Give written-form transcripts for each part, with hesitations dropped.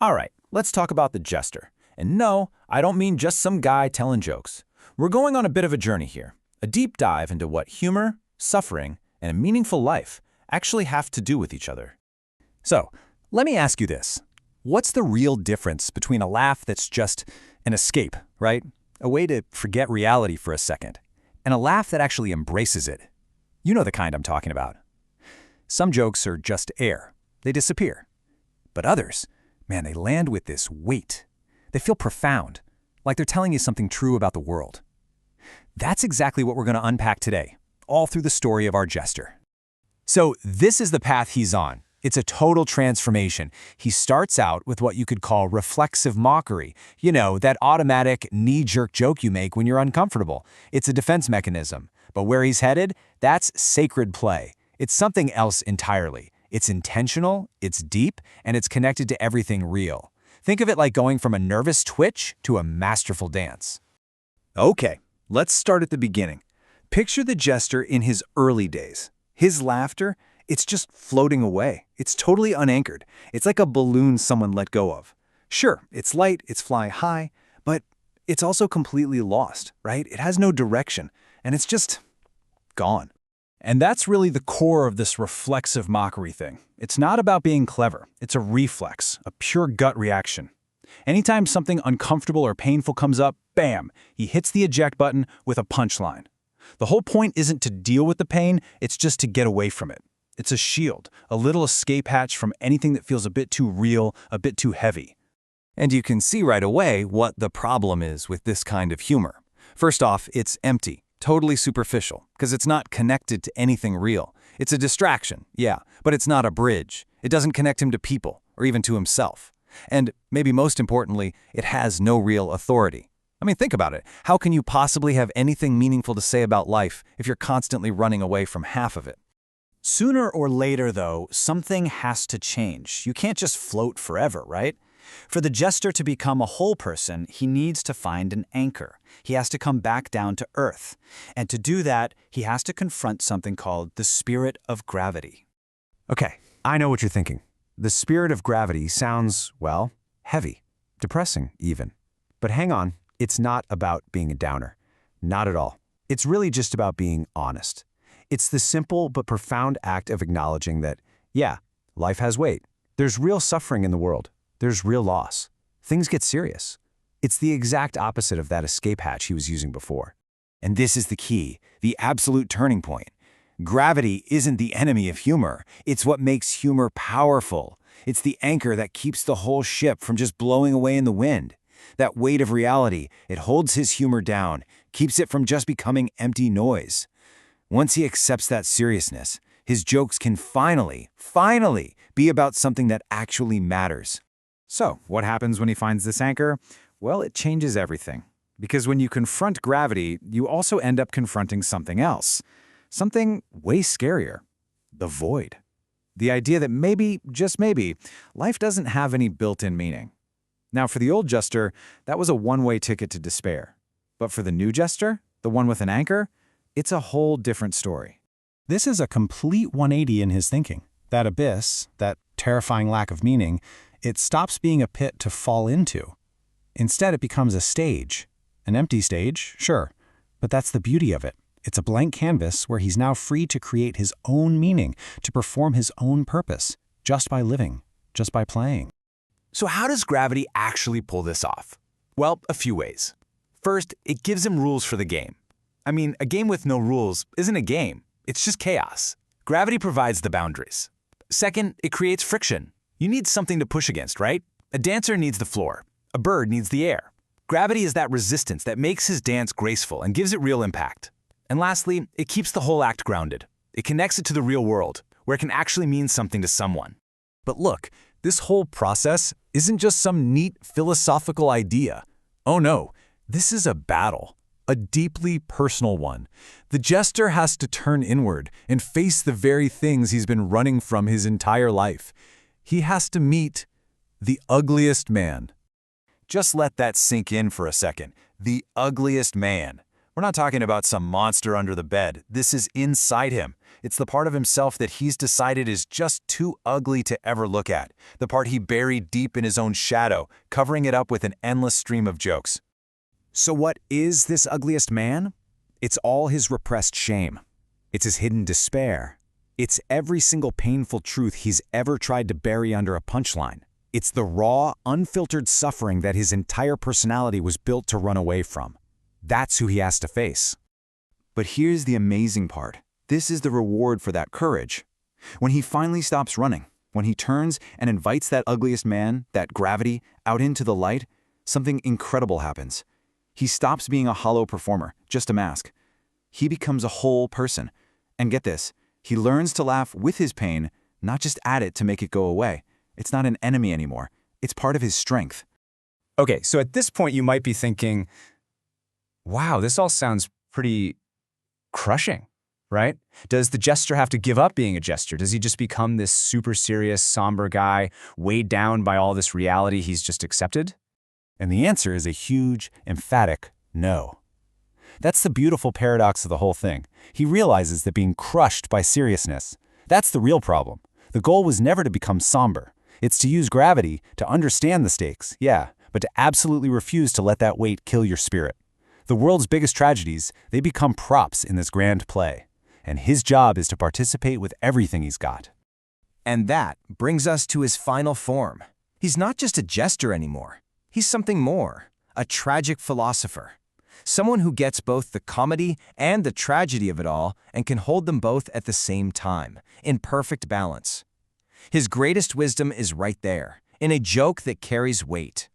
All right, let's talk about the Jester. And no, I don't mean just some guy telling jokes. We're going on a bit of a journey here, a deep dive into what humor, suffering, and a meaningful life actually have to do with each other. So, let me ask you this. What's the real difference between a laugh that's just an escape, right? A way to forget reality for a second, and a laugh that actually embraces it? You know the kind I'm talking about. Some jokes are just air. They disappear. But others, man, they land with this weight. They feel profound, like they're telling you something true about the world. That's exactly what we're going to unpack today, all through the story of our Jester. So this is the path he's on. It's a total transformation. He starts out with what you could call reflexive mockery. You know, that automatic knee-jerk joke you make when you're uncomfortable. It's a defense mechanism. But where he's headed, that's sacred play. It's something else entirely. It's intentional, it's deep, and it's connected to everything real. Think of it like going from a nervous twitch to a masterful dance. Okay, let's start at the beginning. Picture the Jester in his early days. His laughter, it's just floating away. It's totally unanchored. It's like a balloon someone let go of. Sure, it's light, it's flying high, but it's also completely lost, right? It has no direction, and it's just gone. And that's really the core of this reflexive mockery thing. It's not about being clever. It's a reflex, a pure gut reaction. Anytime something uncomfortable or painful comes up, bam, he hits the eject button with a punchline. The whole point isn't to deal with the pain, it's just to get away from it. It's a shield, a little escape hatch from anything that feels a bit too real, a bit too heavy. And you can see right away what the problem is with this kind of humor. First off, it's empty, totally superficial, because it's not connected to anything real. It's a distraction, yeah, but it's not a bridge. It doesn't connect him to people, or even to himself. And maybe most importantly, it has no real authority. I mean, think about it. How can you possibly have anything meaningful to say about life if you're constantly running away from half of it? Sooner or later, though, something has to change. You can't just float forever, right? For the Jester to become a whole person, he needs to find an anchor. He has to come back down to earth. And to do that, he has to confront something called the spirit of gravity. Okay, I know what you're thinking. The spirit of gravity sounds, well, heavy, depressing even. But hang on, it's not about being a downer. Not at all. It's really just about being honest. It's the simple but profound act of acknowledging that, yeah, life has weight. There's real suffering in the world. There's real loss. Things get serious. It's the exact opposite of that escape hatch he was using before. And this is the key, the absolute turning point. Gravity isn't the enemy of humor. It's what makes humor powerful. It's the anchor that keeps the whole ship from just blowing away in the wind. That weight of reality, it holds his humor down, keeps it from just becoming empty noise. Once he accepts that seriousness, his jokes can finally be about something that actually matters. So, what happens when he finds this anchor? Well, it changes everything. Because when you confront gravity, you also end up confronting something else. Something way scarier. The void. The idea that maybe, just maybe, life doesn't have any built-in meaning. Now, for the old Jester, that was a one-way ticket to despair. But for the new Jester, the one with an anchor, it's a whole different story. This is a complete 180 in his thinking. That abyss, that terrifying lack of meaning, it stops being a pit to fall into. Instead, it becomes a stage. An empty stage, sure, but that's the beauty of it. It's a blank canvas where he's now free to create his own meaning, to perform his own purpose, just by living, just by playing. So how does gravity actually pull this off? Well, a few ways. First, it gives him rules for the game. I mean, a game with no rules isn't a game. It's just chaos. Gravity provides the boundaries. Second, it creates friction. You need something to push against, right? A dancer needs the floor. A bird needs the air. Gravity is that resistance that makes his dance graceful and gives it real impact. And lastly, it keeps the whole act grounded. It connects it to the real world, where it can actually mean something to someone. But look, this whole process isn't just some neat philosophical idea. Oh no, this is a battle, a deeply personal one. The Jester has to turn inward and face the very things he's been running from his entire life. He has to meet the ugliest man. Just let that sink in for a second. The ugliest man. We're not talking about some monster under the bed. This is inside him. It's the part of himself that he's decided is just too ugly to ever look at. The part he buried deep in his own shadow, covering it up with an endless stream of jokes. So what is this ugliest man? It's all his repressed shame. It's his hidden despair. It's every single painful truth he's ever tried to bury under a punchline. It's the raw, unfiltered suffering that his entire personality was built to run away from. That's who he has to face. But here's the amazing part. This is the reward for that courage. When he finally stops running, when he turns and invites that ugliest man, that gravity, out into the light, something incredible happens. He stops being a hollow performer, just a mask. He becomes a whole person. And get this, he learns to laugh with his pain, not just at it to make it go away. It's not an enemy anymore. It's part of his strength. Okay, so at this point you might be thinking, wow, this all sounds pretty crushing, right? Does the Jester have to give up being a Jester? Does he just become this super serious, somber guy, weighed down by all this reality he's just accepted? And the answer is a huge, emphatic no. That's the beautiful paradox of the whole thing. He realizes that being crushed by seriousness, that's the real problem. The goal was never to become somber. It's to use gravity to understand the stakes, yeah, but to absolutely refuse to let that weight kill your spirit. The world's biggest tragedies, they become props in this grand play. And his job is to participate with everything he's got. And that brings us to his final form. He's not just a jester anymore. He's something more, a tragic philosopher. Someone who gets both the comedy and the tragedy of it all and can hold them both at the same time, in perfect balance. His greatest wisdom is right there, in a joke that carries weight.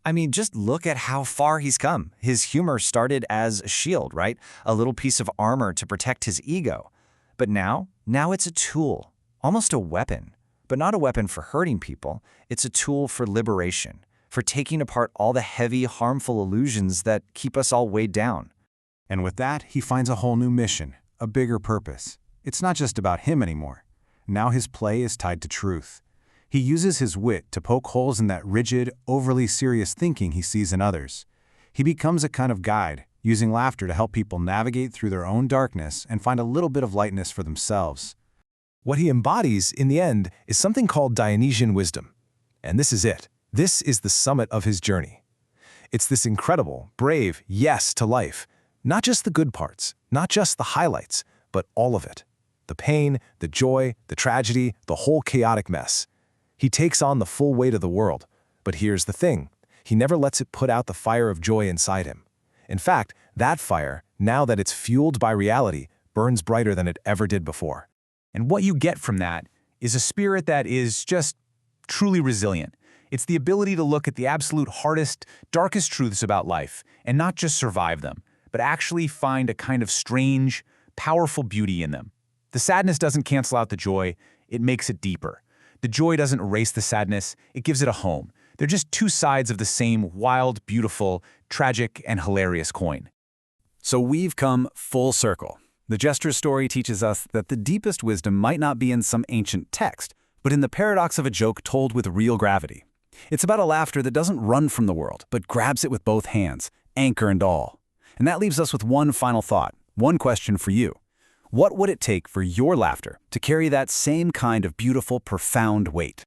I mean, just look at how far he's come. His humor started as a shield, right? A little piece of armor to protect his ego. But now it's a tool, almost a weapon. But not a weapon for hurting people. It's a tool for liberation, for taking apart all the heavy, harmful illusions that keep us all weighed down. And with that, he finds a whole new mission, a bigger purpose. It's not just about him anymore. Now his play is tied to truth. He uses his wit to poke holes in that rigid, overly serious thinking he sees in others. He becomes a kind of guide, using laughter to help people navigate through their own darkness and find a little bit of lightness for themselves. What he embodies, in the end, is something called Dionysian wisdom. And this is it. This is the summit of his journey. It's this incredible, brave yes to life. Not just the good parts, not just the highlights, but all of it. The pain, the joy, the tragedy, the whole chaotic mess. He takes on the full weight of the world. But here's the thing. He never lets it put out the fire of joy inside him. In fact, that fire, now that it's fueled by reality, burns brighter than it ever did before. And what you get from that is a spirit that is just truly resilient. It's the ability to look at the absolute hardest, darkest truths about life and not just survive them, but actually find a kind of strange, powerful beauty in them. The sadness doesn't cancel out the joy, it makes it deeper. The joy doesn't erase the sadness, it gives it a home. They're just two sides of the same wild, beautiful, tragic, and hilarious coin. So we've come full circle. The Jester's story teaches us that the deepest wisdom might not be in some ancient text, but in the paradox of a joke told with real gravity. It's about a laughter that doesn't run from the world, but grabs it with both hands, anchor and all. And that leaves us with one final thought, one question for you. What would it take for your laughter to carry that same kind of beautiful, profound weight?